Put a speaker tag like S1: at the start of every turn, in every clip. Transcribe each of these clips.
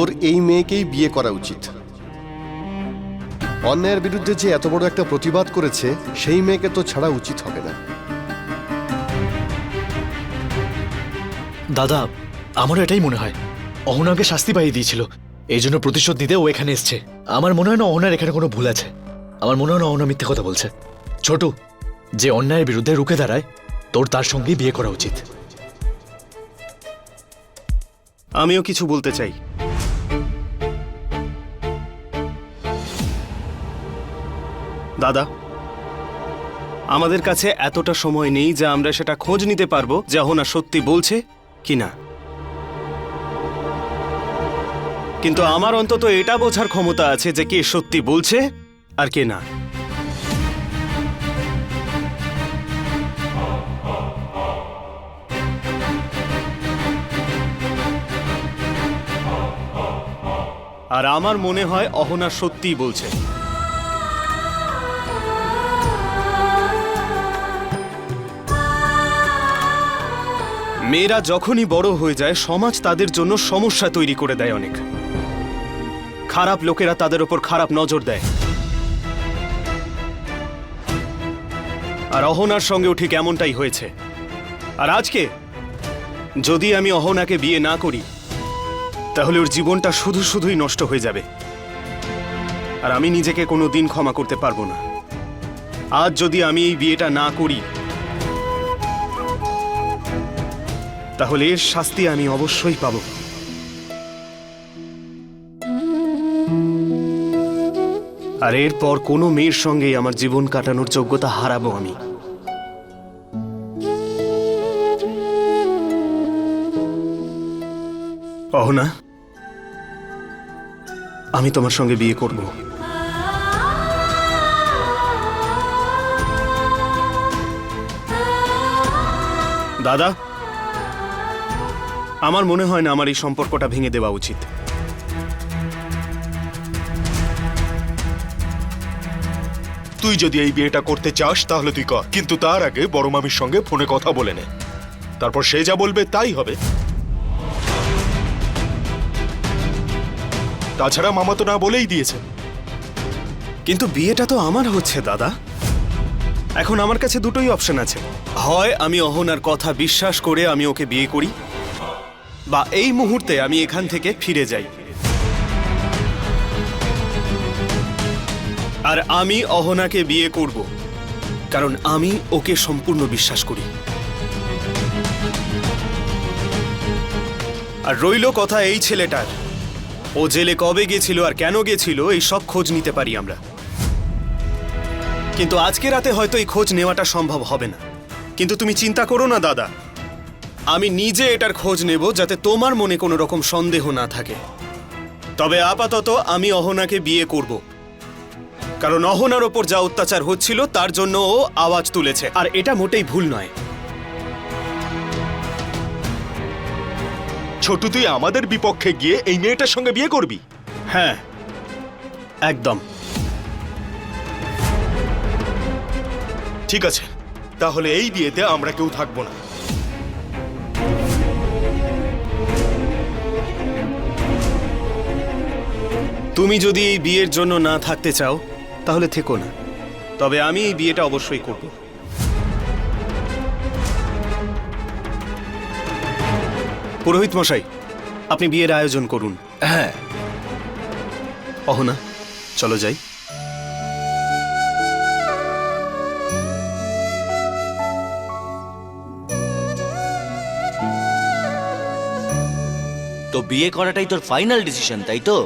S1: তোর এই মেয়েকেই বিয়ে করা উচিত। অন্যায়ের বিরুদ্ধে যে এত বড় একটা প্রতিবাদ করেছে সেই মেয়েকে তো ছাড়া উচিত হবে না।
S2: দাদা, আমারও এটাই মনে হয়। অহনাকে শাস্তি পাইয়ে দিয়েছিল, এই জন্য প্রতিশোধ নিতে ও এখানে এসছে। আমার মনে হয় না অহনার এখানে কোনো ভুল আছে। আমার মনে হয় না অহনা মিথ্যে কথা বলছে। ছোটু, যে অন্যায়ের বিরুদ্ধে রুখে দাঁড়ায় তোর তার সঙ্গেই বিয়ে করা উচিত।
S3: আমিও কিছু বলতে চাই। দাদা, আমাদের কাছে এতটা সময় নেই যে আমরা সেটা খোঁজ নিতে পারবো যে অহনা সত্যি বলছে কিনা। কিন্তু আমার অন্তত এটা বোঝার ক্ষমতা আছে যে কে সত্যি বলছে আর কে না। আর আমার মনে হয় অহনা সত্যিই বলছে। মেয়েরা যখনই বড় হয়ে যায় সমাজ তাদের জন্য সমস্যা তৈরি করে দেয় অনেক। খারাপ লোকেরা তাদের ওপর খারাপ নজর দেয়। আর অহনার সঙ্গেও ঠিক এমনটাই হয়েছে। আর আজকে যদি আমি অহনাকে বিয়ে না করি তাহলে ওর জীবনটা শুধু শুধুই নষ্ট হয়ে যাবে। আর আমি নিজেকে কোনো দিন ক্ষমা করতে পারবো না। আজ যদি আমি এই বিয়েটা না করি তাহলে এর শাস্তি আমি অবশ্যই পাব। আর এরপর কোনো মেয়ের সঙ্গেই আমার জীবন কাটানোর যোগ্যতা হারাবো আমি। অহনা, আমি তোমার সঙ্গে বিয়ে করব। দাদা, আমার মনে হয় না আমার এই সম্পর্কটা ভেঙে দেওয়া উচিত।
S4: তুই যদি এই বিয়েটা করতে চাস তাহলে তুই কর, কিন্তু তার আগে বড় মামির সঙ্গে ফোনে কথা বলে নে। তারপর সে যা বলবে তাই হবে। তাছাড়া মামা তো না বলেই দিয়েছে।
S3: কিন্তু বিয়েটা তো আমার হচ্ছে দাদা। এখন আমার কাছে দুটোই অপশন আছে। হয় আমি অহনার কথা বিশ্বাস করে আমি ওকে বিয়ে করি, বা এই মুহূর্তে আমি এখান থেকে ফিরে যাই। আর আমি অহনাকে বিয়ে করব, কারণ আমি ওকে সম্পূর্ণ বিশ্বাস করি। আর রইল কথা এই ছেলেটার, ও জেলে কবে গেছিল আর কেন গেছিল এই সব খোঁজ নিতে পারি আমরা। কিন্তু আজকে রাতে হয়তো এই খোঁজ নেওয়াটা সম্ভব হবে না। কিন্তু তুমি চিন্তা করো না দাদা, আমি নিজে এটার খোঁজ নেব যাতে তোমার মনে কোনো রকম সন্দেহ না থাকে। তবে আপাতত আমি অহনাকে বিয়ে করব, কারণ অহনার ওপর যা অত্যাচার হচ্ছিল তার জন্য ও আওয়াজ তুলেছে। আর এটা মোটেই ভুল নয়।
S4: ছোটু, তুই আমাদের বিপক্ষে গিয়ে এই মেয়েটার সঙ্গে বিয়ে করবি?
S3: হ্যাঁ, একদম।
S4: ঠিক আছে, তাহলে এই বিয়েতে আমরা কেউ থাকবো না।
S3: তুমি যদি এই বিয়ের জন্য না থাকতে চাও তাহলে থেকো না, তবে আমি এই বিয়েটা অবশ্যই করব। পুরোহিত মশাই, আপনি বিয়ের আয়োজন করুন।
S2: হ্যাঁ,
S3: অহনা, চলো যাই।
S5: তো বিয়ে করাটাই তোর ফাইনাল ডিসিশন, তাই তো?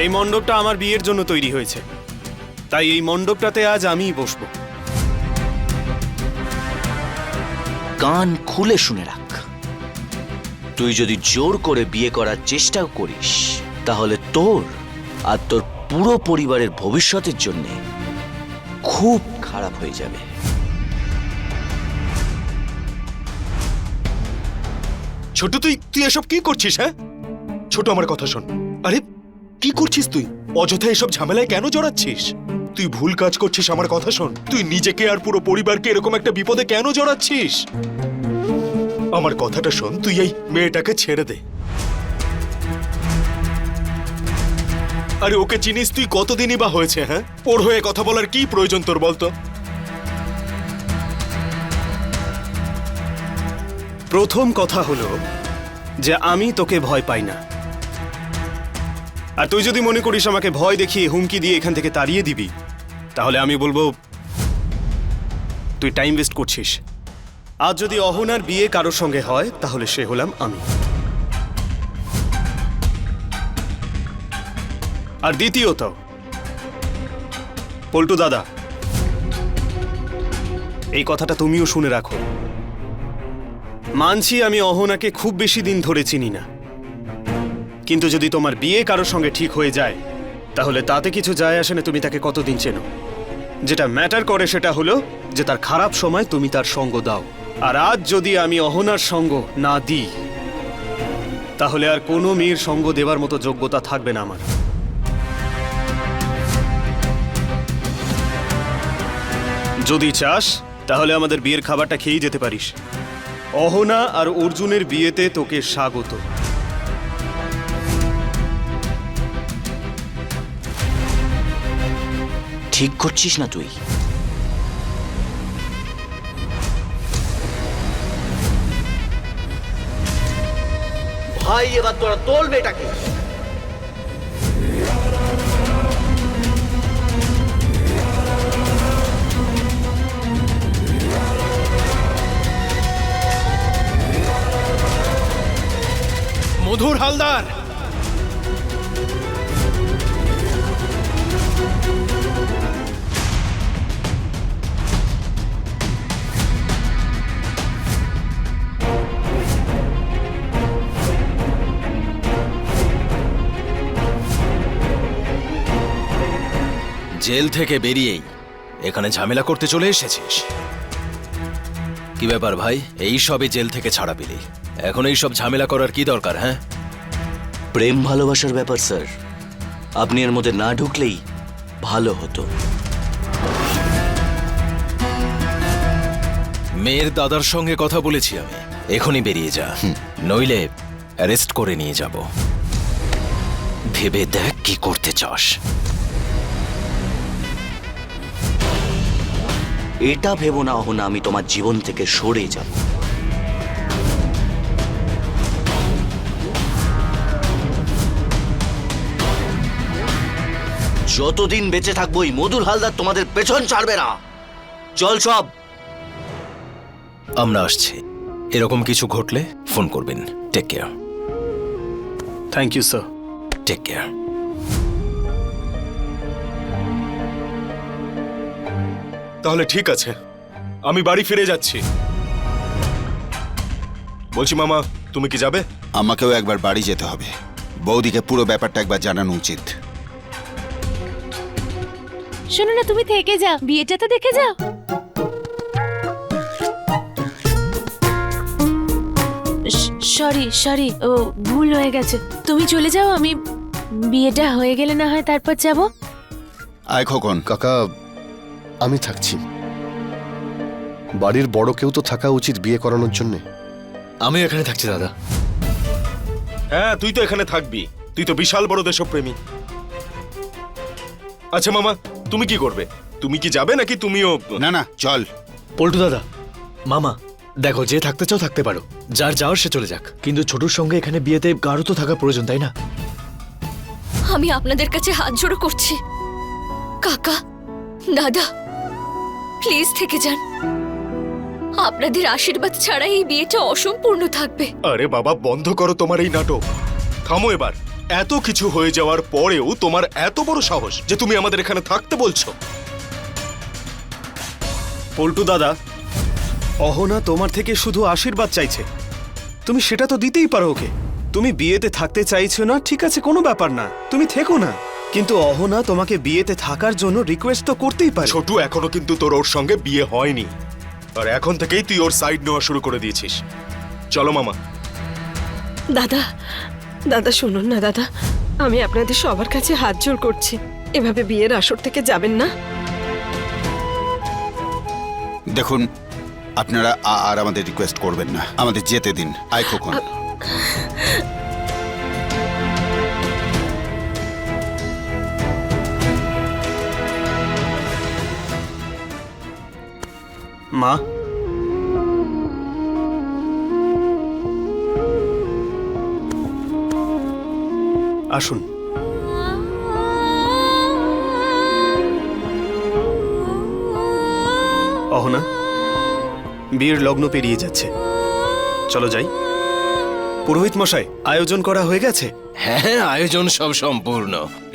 S3: এই মণ্ডপটা আমার বিয়ের জন্য তৈরি হয়েছে, তাই এই মণ্ডপটাতে আজ আমিই বসবো।
S5: কান খুলে শুনে রাখ, তুই যদি জোর করে বিয়ে করার চেষ্টাও করিস তাহলে তোর আর তোর পুরো পরিবারের ভবিষ্যতের জন্য খুব খারাপ হয়ে যাবে।
S4: ছোট, তুই এসব কি করছিস? হ্যাঁ ছোট, আমার কথা শোন। আরে কি করছিস তুই? অযথা এসব ঝামেলায় কেন জড়াচ্ছিস? তুই ভুল কাজ করছিস, আমার কথা শোন। তুই নিজেকে আর পুরো পরিবারকে এরকম একটা বিপদে কেন জড়াচ্ছিস? আমার কথাটা শোন, তুই এই মেয়েটাকে ছেড়ে দে। আরে ওকে চিনিস তুই? কতদিনই বা হয়েছে? হ্যাঁ, ওর হয়ে কথা বলার কি প্রয়োজন তোর বলতো?
S3: প্রথম কথা হলো যে আমি তোকে ভয় পাই না। আর তুই যদি মনে করিস আমাকে ভয় দেখিয়ে হুমকি দিয়ে এখান থেকে তাড়িয়ে দিবি, তাহলে আমি বলবো তুই টাইম ওয়েস্ট করছিস। আজ যদি অহনার বিয়ে কারোর সঙ্গে হয় তাহলে সে হলাম আমি। আর দ্বিতীয়ত, পল্টু দাদা, এই কথাটা তুমিও শুনে রাখো। মানছি আমি অহনাকে খুব বেশি দিন ধরে চিনি না, কিন্তু যদি তোমার বিয়ে কারোর সঙ্গে ঠিক হয়ে যায় তাহলে তাতে কিছু যায় আসে না তুমি তাকে কতদিন চেনো। যেটা ম্যাটার করে সেটা হলো যে তার খারাপ সময় তুমি তার সঙ্গ দাও। আর আজ যদি আমি অহনার সঙ্গ না দিই তাহলে আর কোনো মেয়ের সঙ্গ দেওয়ার মতো যোগ্যতা থাকবে না আমার। যদি চাস তাহলে আমাদের বিয়ের খাবারটা খেয়েই যেতে পারিস। অহনা আর অর্জুনের বিয়েতে তোকে স্বাগত।
S5: ঠিক করছিস না তুই? ভাই এবার তোরা তোলবে এটাকে।
S4: মধুর হালদার,
S6: জেল থেকে বেরিয়েই এখানে ঝামেলা করতে চলে এসেছিস? কি ব্যাপার ভাই, এই সবে জেল থেকে ছাড়া পেলি, এখন এই সব ঝামেলা করার কি দরকার? হ্যাঁ,
S5: প্রেম ভালোবাসার ব্যাপার স্যার, আপনি এর মধ্যে না ঢুকলেই ভালো হতো।
S6: মেয়ের দাদার সঙ্গে কথা বলেছি আমি, এখনই বেরিয়ে যা, নইলে অ্যারেস্ট করে নিয়ে যাব। ভেবে দেখ কি করতে চাস।
S5: এটা ভেবো না অহনা আমি তোমার জীবন থেকে সরে যাব। যতদিন বেঁচে থাকবো এই মধুর হালদার তোমাদের পেছন ছাড়বে না। চল সব।
S6: আমরা আসছি, এরকম কিছু ঘটলে ফোন করবেন। Take care.
S3: Thank you sir.
S6: Take care.
S4: তাহলে ঠিক আছে, আমি বাড়ি ফিরে যাচ্ছি। বলছি মামা, তুমি কি যাবে?
S7: আমাকেও একবার বাড়ি যেতে হবে। বৌদিকে পুরো ব্যাপারটা একবার জানানো উচিত।
S8: শোনো না, তুমি থেকে যাও, বিয়েটা তো দেখে যাও। সরি, ও ভুল হয়ে গেছে। তুমি চলে যাও, আমি বিয়েটা হয়ে গেলে না হয় তারপর যাব।
S7: আয় খোকন।
S1: কাকা, আমি থাকছি। বাড়ির বড় কেউ তো থাকা উচিত বিয়ে করানোর জন্যে।
S2: আমি এখানে থাকছি দাদা।
S4: হ্যাঁ, তুই তো এখানে থাকবি, তুই তো বিশাল বড় দেশপ্রেমী। আচ্ছা মামা, তুমি কি করবে? তুমি কি যাবে নাকি তুমিও?
S7: না না, চল।
S2: পল্টু দাদা, মামা, দেখো, যে থাকতে চাও থাকতে পারো, যার যাওয়ার সে চলে যাক, কিন্তু ছোটুর সঙ্গে এখানে বিয়েতে কারো তো থাকা প্রয়োজন, তাই না?
S9: আমি আপনাদের কাছে হাত জোড়ো করছি, কাকা, দাদা, প্লিজ থেকে যান। আপনাদের আশীর্বাদ ছাড়া এই বিয়েটা অসম্পূর্ণ থাকবে।
S4: আরে বাবা, বন্ধ করো তোমার এই নাটক, থামো এবার। এত কিছু হয়ে যাওয়ার পরেও তোমার এত বড় সাহস যে তুমি আমাদের এখানে থাকতে বলছো?
S3: পল্টু দাদা, অহনা তোমার থেকে শুধু আশীর্বাদ চাইছে, তুমি সেটা তো দিতেই পারো ওকে। তুমি বিয়েতে থাকতে চাইছো না, ঠিক আছে, কোনো ব্যাপার না, তুমি থেকো না, কিন্তু অহনা তোমাকে বিয়েতে থাকার জন্য রিকোয়েস্ট তো করতেই পারে।
S4: ছোটু, এখনো কিন্তু তোর ওর সঙ্গে বিয়ে হয়নি, আর এখন থেকেই তুই ওর সাইড নেওয়া শুরু করে দিয়েছিস। চলো মামা।
S10: দাদা, দাদা শুনুন না দাদা, আমি আপনাদের সবার কাছে হাত জোড় করছি, এভাবে বিয়ের আসর থেকে যাবেন না।
S7: দেখুন, আপনারা আর আমাদের রিকোয়েস্ট করবেন না, আমাদের যেতে দিন। আয় খোকন।
S3: মা, আসুন। অহনা, বিয়ের লগ্ন পেরিয়ে যাচ্ছে, চলো যাই। পুরোহিত মশাই, আয়োজন করা হয়ে গেছে?
S6: হ্যাঁ, আয়োজন সব সম্পূর্ণ,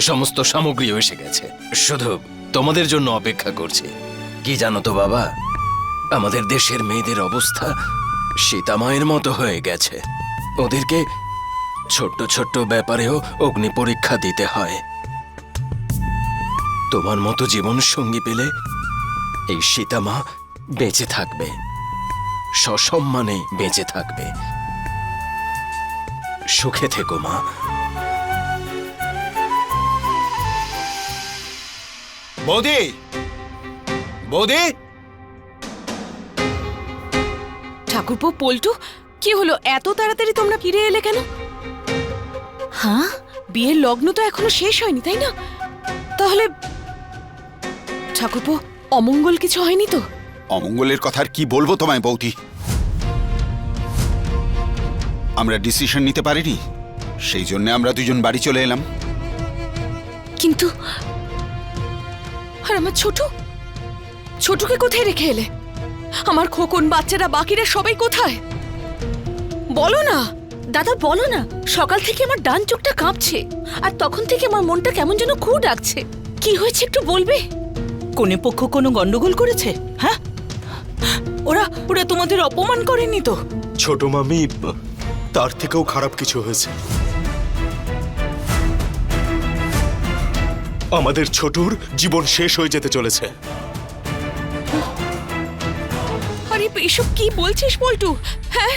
S6: সমস্ত সামগ্রীও এসে গেছে, শুধু তোমাদের জন্য অপেক্ষা করছি। কি জানো তো বাবা, আমাদের দেশের মেয়েদের অবস্থা সীতামায়ের মতো হয়ে গেছে। ওদেরকে ছোট্ট ছোট্ট ব্যাপারেও অগ্নি পরীক্ষা দিতে হয়। তোমার মতো জীবন সঙ্গী পেলে এই সীতামা বেঁচে থাকবে, সসম্মানে বেঁচে থাকবে। সুখে থেকো মা।
S7: বৌদি, বৌদি,
S10: ঠাকুরপো, পল্টু, কি হলো? এত তাড়াতাড়ি তোমরা ফিরে এলে কেন? হ্যাঁ, বিয়ের লগ্ন তো এখনো শেষ হয়নি, তাই না? তাহলে ঠাকুরপো, অমঙ্গল কিছু হয়নি তো?
S7: অমঙ্গলের কথা আর কি বলবো তোমায় বৌদি। আমরা ডিসিশন নিতে পারিনি, সেই জন্য আমরা দুজন বাড়ি চলে এলাম।
S10: কিন্তু আর আমার ছোটকে কোথায় রেখে এলে? আমার খোকন, বাচ্চারা, বাকিরা সবাই কোথায়? বলো না
S8: দাদা, বলো না। সকাল থেকে আমার ডান চোখটা কাঁপছে, আর তখন থেকে আমার মনটা কেমন যেন খুব ডাকছে। কি হয়েছে একটু বলবে?
S10: কোনে পক্ষ কোনো গন্ডগোল করেছে? হ্যাঁ, ওরা তোমাদের অপমান করেনি তো?
S4: ছোট মামি, তার থেকেও খারাপ কিছু হয়েছে। আমাদের ছোটুর জীবন শেষ হয়ে যেতে চলেছে।
S10: আরে এসব কি বলছিস পল্টু? হ্যাঁ,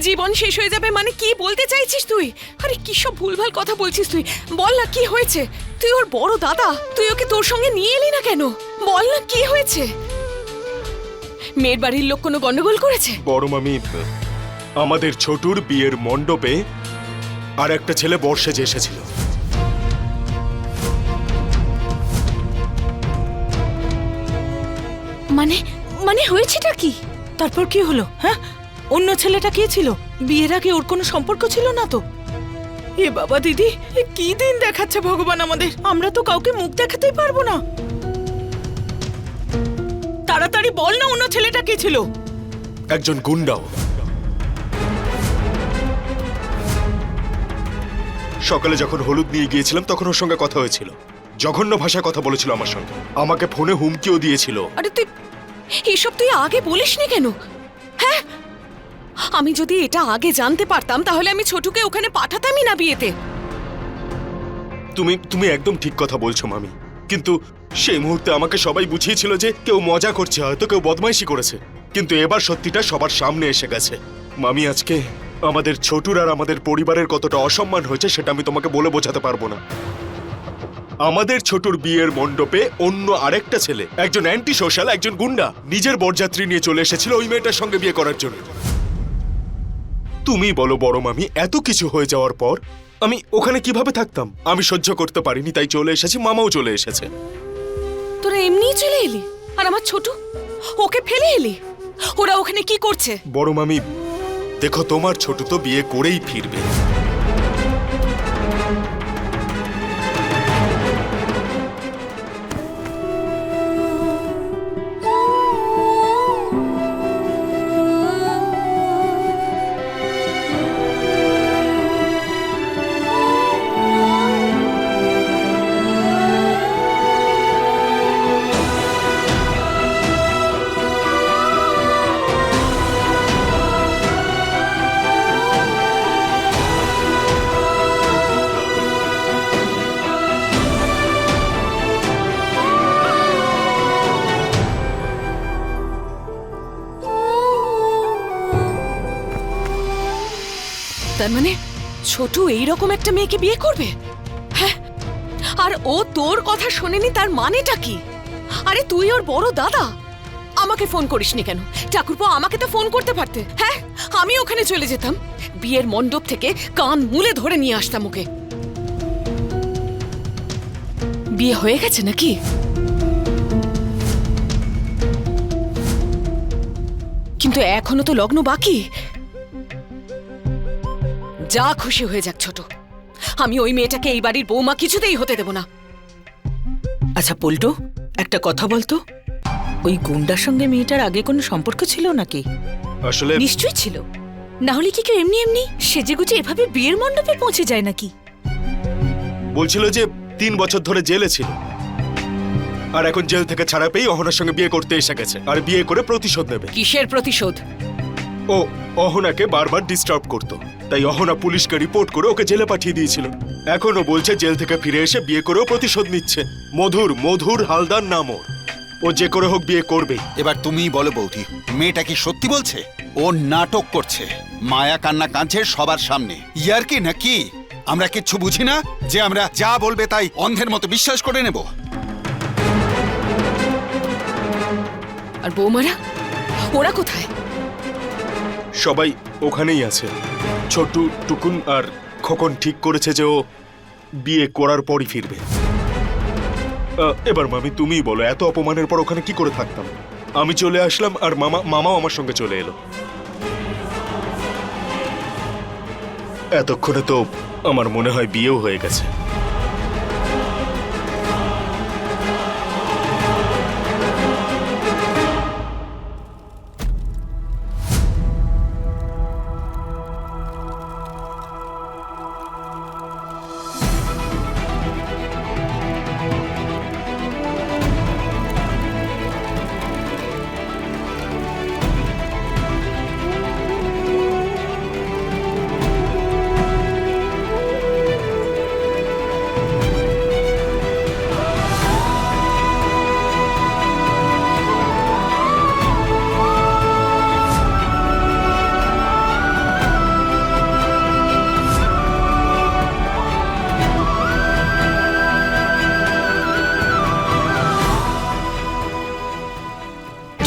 S10: জীবন শেষ হয়ে যাবে মানে কি বলতে চাইছিস তুই? আরে কি সব ভুলভাল কথা বলছিস তুই? বল না কি হয়েছে? তুই ওর বড় দাদা, তুই ওকে তোর সঙ্গে নিয়ে এলি না কেন? বল না কি হয়েছে? মেয়ের বাড়ির লোক কোনো গন্ডগোল করেছে?
S4: বড় মামি, আমাদের ছোটুর বিয়ের মণ্ডপে আর একটা ছেলে বর্ষে যে এসেছিল।
S8: মানে হয়েছেটা কি?
S10: তারপর কি হলো? হ্যাঁ, অন্য ছেলেটা কে ছিল? বিয়ের আগে ওর কোনো সম্পর্ক ছিল না তো? এ বাবা দিদি, এ কি দিন দেখাচ্ছে ভগবান আমাদের! আমরা তো কাউকে মুখ দেখাতেই পারবো না। তাড়াতাড়ি বল না, অন্য ছেলেটা কে ছিল?
S4: একজন গুন্ডাও। সকালে যখন হলুদ নিয়ে গিয়েছিলাম তখন ওর সঙ্গে কথা হয়েছিল। জঘন্য ভাষায় কথা বলেছিল আমার সঙ্গে, আমাকে ফোনে হুমকিও দিয়েছিল।
S10: আরে তুই এসব আগে বলিসনি কেন? হ্যাঁ, আমি যদি এটা আগে জানতে পারতাম তাহলে আমি ছোটুকে ওখানে পাঠাতামই না বিয়েতে।
S4: তুমি একদম ঠিক কথা বলছো মামি, কিন্তু সেই মুহূর্তে আমাকে সবাই বুঝিয়েছিল যে কেউ মজা করছে, হয়তো কেউ বদমাইশি করেছে। কিন্তু এবার সত্যিটা সবার সামনে এসে গেছে। মামি, আজকে আমাদের ছোটুর আর আমাদের পরিবারের কতটা অসম্মান হয়েছে সেটা আমি তোমাকে বলে বোঝাতে পারবো না। আমাদের ছোটুর বিয়ের মণ্ডপে অন্য আরেকটা ছেলে, একজন অ্যান্টি সোশ্যাল, একজন গুন্ডা, নিজের বরযাত্রী নিয়ে চলে এসেছিল ওই মেয়েটার সঙ্গে বিয়ে করার জন্য। তুমি বলো বড় মামি, এত কিছু হয়ে যাওয়ার পর আমি ওখানে কিভাবে থাকতাম? আমি সহ্য করতে পারিনি, তাই চলে এসেছি। মামাও চলে এসেছে।
S10: তোরা এমনিই চলে এলি, আর আমার ছোট ওকে ফেলে এলি? ওরা ওখানে কি করছে?
S4: বড় মামি, দেখো, তোমার ছোট তো বিয়ে করেই ফিরবে।
S10: তার মানে ছোট এইরকম একটা মেয়েকে বিয়ে করবে? হ্যাঁ, আর ও তোর কথা শোনেনি, তার মানেটা কি? আরে তুই ওর বড় দাদা, আমাকে ফোন করিসনি কেন? ঠাকুরপো, আমাকে তো ফোন করতে পারতে। হ্যাঁ, আমি ওখানে চলে যেতাম, বিয়ের মণ্ডপ থেকে কান মুলে ধরে নিয়ে আসতাম ওকে। বিয়ে হয়ে গেছে নাকি? কিন্তু এখনো তো লগ্ন বাকি। যা খুশি হয়ে যাক ছোট, আমি ওই মেয়েটাকে এই বাড়ির বৌমা কিছুতেই হতে দেব না।
S11: আচ্ছা পল্টু, একটা কথা বলতো, ওই গুন্ডার সঙ্গে মেয়েটার আগে কোনো সম্পর্ক ছিল নাকি?
S4: আসলে
S8: নিশ্চয়ই ছিল, না হলে কি কেউ এমনি এমনি সেজেগুজে এভাবে বিয়ের মণ্ডপে পৌঁছে যায় নাকি?
S4: বলছিল যে 3 বছর ধরে জেলে ছিল, আর এখন জেল থেকে ছাড়া পেয়ে অহনার সঙ্গে বিয়ে করতে এসে গেছে, আর বিয়ে করে প্রতিশোধ নেবে।
S10: কিসের প্রতিশোধ?
S4: ও অহনাকে বারবার ডিস্টার্ব করতো, তাই অহনা পুলিশকে রিপোর্ট করে ওকে জেলে পাঠিয়ে দিয়েছিল। এখনো বলছে জেল থেকে ফিরে এসে বিয়ে করেও প্রতিশোধ নিচ্ছে। মধুর হালদার নাম ওর। ও যে করে হোক বিয়ে করবেই।
S7: এবার তুমিই বলো বৌদি, মেয়েটা কি সত্যি বলছে? ও নাটক করছে, মায়া কান্না কাঁদছে সবার সামনে। ইয়ার কি নাকি? আমরা কিচ্ছু বুঝি না যে আমরা যা বলবে তাই অন্ধের মতো বিশ্বাস করে নেব?
S10: আর বৌমারা, ওরা কোথায়?
S4: সবাই ওখানেই আছে। ছোটু, টুকুন আর খোকন ঠিক করেছে যে ও বিয়ে করার পরই ফিরবে। এবার মামি তুমিই বলো, এত অপমানের পর ওখানে কি করে থাকতাম? আমি চলে আসলাম আর মামাও আমার সঙ্গে চলে এলো। এতক্ষণে তো আমার মনে হয় বিয়েও হয়ে গেছে।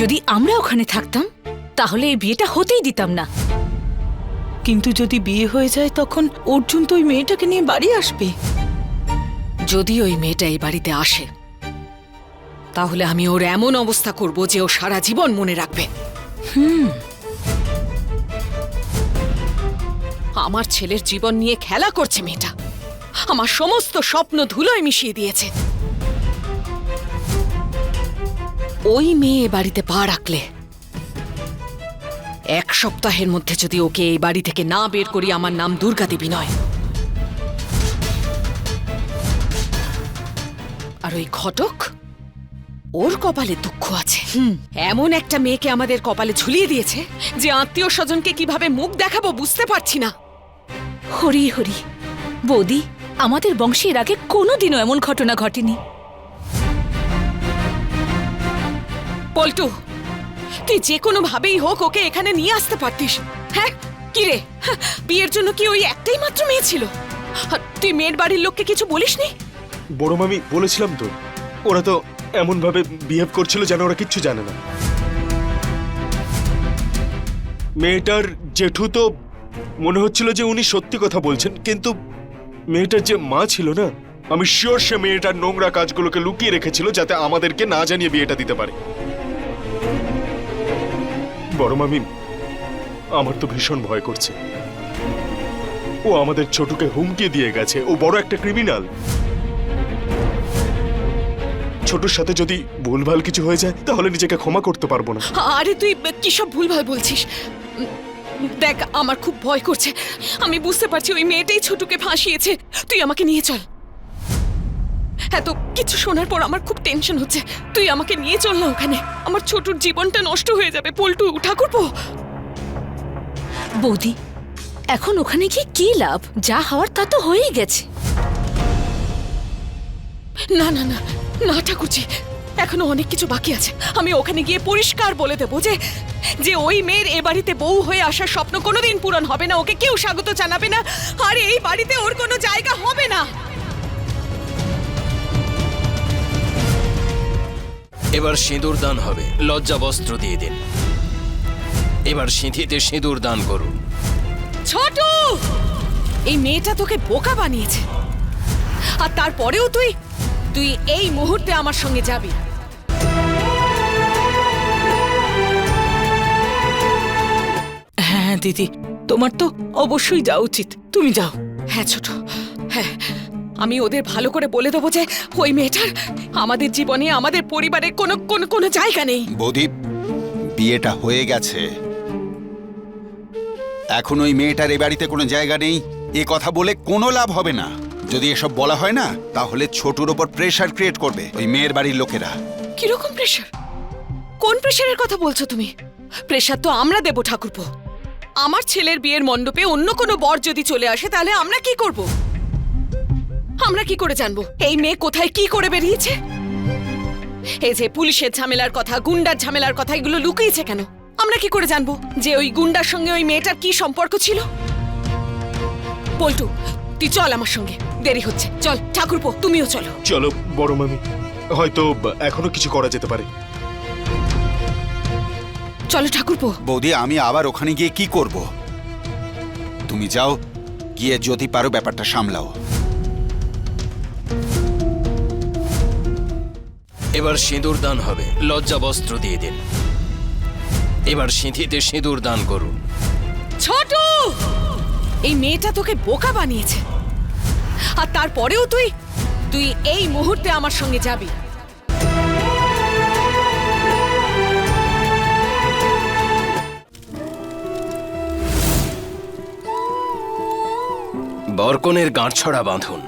S8: যদি আমরা ওখানে থাকতাম তাহলে এই বিয়েটা হতেই দিতাম না।
S11: কিন্তু যদি বিয়ে হয়ে যায় তখন অর্জুন তো ওই মেয়েটাকে নিয়ে বাড়ি আসবে।
S10: যদি ওই মেয়েটা এই বাড়িতে আসে, তাহলে আমি ওর এমন অবস্থা করব যে ও সারা জীবন মনে রাখবে। আমার ছেলের জীবন নিয়ে খেলা করছে মেয়েটা, আমার সমস্ত স্বপ্ন ধুলোয় মিশিয়ে দিয়েছে। ওই মেয়ে এ বাড়িতে পা রাখলে 1 সপ্তাহের মধ্যে যদি ওকে এই বাড়ি থেকে না বের করি, আমার নাম দুর্গা দেবী নয়। আর ওই ঘটক, ওর কপালে দুঃখ আছে। এমন একটা মেয়েকে আমাদের কপালে ঝুলিয়ে দিয়েছে যে আত্মীয় স্বজনকে কিভাবে মুখ দেখাবো বুঝতে পারছি না।
S8: হরি হরি বৌদি, আমাদের বংশের আগে কোনোদিনও এমন ঘটনা ঘটেনি।
S10: পল্টু, তুই যে কোনো ভাবেই হোক ওকে এখানে নিয়ে আসতে পারতিস। হ্যাঁ কি রে, বিয়ের জন্য কি ওই একটাই মাত্র মেয়ে ছিল? আর তুই মেয়ের বাড়ির লোককে কিছু বলিসনি?
S4: বড় মামি, বলেছিলাম তো, ওরা তো এমন ভাবে বিহেভ করছিল যেন ওরা কিচ্ছু জানে না। মেয়েটার জেঠু তো মনে হচ্ছিল যে উনি সত্যি কথা বলছেন, কিন্তু মেয়েটার যে মা ছিল না, আমি শিওর সে মেয়েটার নোংরা কাজগুলোকে লুকিয়ে রেখেছিল যাতে আমাদেরকে না জানিয়ে বিয়েটা দিতে পারে। বড় মামি, আমার তো ভীষণ ভয় করছে। ও আমাদের ছোটকে হুমকি দিয়ে গেছে, ও বড় একটা ক্রিমিনাল। ছোটর সাথে যদি ভুলভাল কিছু হয়ে যায় তাহলে নিজেকে ক্ষমা করতে পারবো না।
S10: আরে তুই কি সব ভুলভাল বলছিস? দেখ, আমার খুব ভয় করছে। আমি বুঝতে পারছি ওই মেয়েটাই ছোটুকে ফাঁসিয়েছে। তুই আমাকে নিয়ে চল। এত কিছু শোনার পর আমার খুব টেনশন হচ্ছে। তুই আমাকে নিয়ে চল না ওখানে, আমার ছোটুর জীবনটা নষ্ট হয়ে যাবে। পল্টু, ঠাকুরপো।
S8: বৌদি, এখন ওখানে গিয়ে কি লাভ? যা হওয়ার তা তো হয়েই গেছে।
S10: না না না না ঠাকুরজি, এখনো অনেক কিছু বাকি আছে। আমি ওখানে গিয়ে পরিষ্কার বলে দেবো যে ওই মেয়ের এ বাড়িতে বউ হয়ে আসার স্বপ্ন কোনোদিন পূরণ হবে না, ওকে কেউ স্বাগত জানাবে না, আর এই বাড়িতে ওর কোনো জায়গা হবে না।
S6: এবার সিঁদুর দান হবে, লজ্জা বস্ত্র দিয়ে দিন। এবার সিঁথিতে সিঁদুর দান করুন।
S10: ছোট, এই মেয়েটা তোকে বোকা বানিয়েছে, আর তারপরেও তুই তুই এই মুহূর্তে আমার সঙ্গে যাবি।
S11: হ্যাঁ দিদি, তোমার তো অবশ্যই যাওয়া উচিত, তুমি যাও।
S10: হ্যাঁ ছোট, হ্যাঁ, আমি ওদের ভালো করে বলে দেবো যে ওই মেয়েটার আমাদের জীবনে, আমাদের পরিবারের কোনো কোনো কোনো জায়গা নেই।
S7: বৌদি, বিয়েটা হয়ে গেছে, এখন ওই মেয়েটার এ বাড়িতে কোনো জায়গা নেই এ কথা বলে কোনো লাভ হবে না। যদি এসব বলা হয় না, তাহলে ছোটুর ওপর প্রেসার ক্রিয়েট করবে ওই মেয়ের বাড়ির লোকেরা।
S10: কিরকম প্রেশার? কোন প্রেশারের কথা বলছো তুমি? প্রেশার তো আমরা দেব ঠাকুরপো। আমার ছেলের বিয়ের মণ্ডপে অন্য কোনো বর যদি চলে আসে, তাহলে আমরা কি করব? আমরা কি করে জানবো এই মেয়ে কোথায় কি করে বেরিয়েছে? এই যে পুলিশের ঝামেলার কথা, গুন্ডার ঝামেলার কথা, এগুলো লুকিয়েছে কেন? আমরা কি করে জানবো যে ওই গুন্ডার সঙ্গে ওই মেয়েটার কি সম্পর্ক ছিল? পল্টু, তুই চল আমার সঙ্গে, দেরি হচ্ছে। চল ঠাকুরপো, তুমিও চলো।
S4: চলো বড় মামি, হয়তো এখনো কিছু করা যেতে পারে।
S10: চলো ঠাকুরপো।
S7: বৌদি, আমি আবার ওখানে গিয়ে কি করব? তুমি যাও, গিয়ে যদি পারো ব্যাপারটা সামলাও।
S6: এবার সিঁদুর দান হবে, লজ্জা বস্ত্র দিয়ে দিন। এবার সিঁথিতে সিঁদুর দান করুন।
S10: ছোট, এই মেয়েটা তোকে বোকা বানিয়েছে, আর তারপরেও তুই তুই এই মুহূর্তে আমার সঙ্গে যাবি।
S6: বরকনের গাঁটছড়া বাঁধুন।